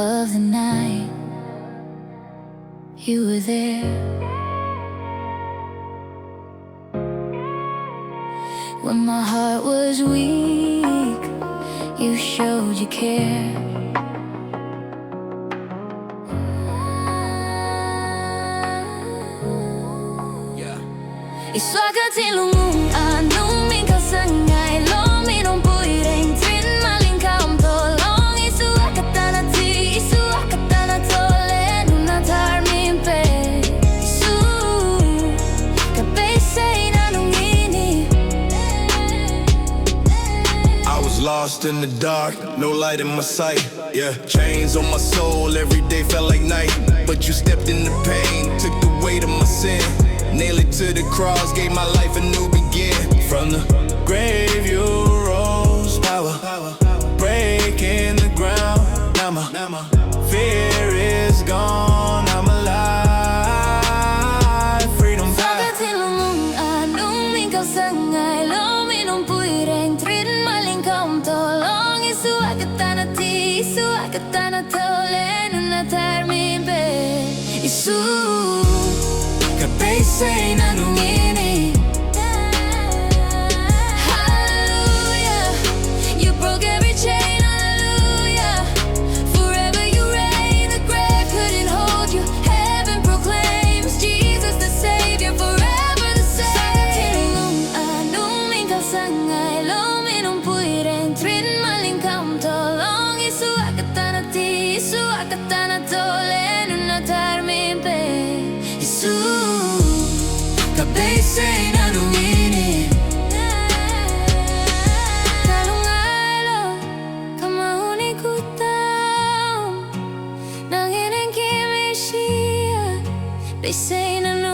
of the night, you were there. When my heart was weak, you showed you care. ISUA ka thinlungah nung ngai, lo min awmpui reng trin Malin awmpui ISUA ka ISUA ka Nunna Thar min ISU ka BESEINA NUNG ISUA. I was lost in the dark, no light in my sight. Yeah, chains on my soul, every day felt like night. But you stepped in the pain, took the weight of my sin. Nailed it to the cross, gave my life a new begin. From the grave you rose, power breaking the ground. Now my fear is gone, I'm alive. Freedom ISUA ka thinlungah nung ngai, lo min awmpui reng trin Malin awmpui ISUA ka Nunna Thar min ISU ka BESEINA NUNG Hallelujah, you broke every chain, hallelujah. Forever you reign, the grave couldn't hold you. Heaven proclaims Jesus the Savior, forever the same. Thinlungah nung ngai, lo min awmpui reng trin Malin awmpui ISUA ka Nunna Thar min ISU ka BESEINA NUNG Kalungailo kamahuni kutah nang ineng kimi siya BESEINA NUNG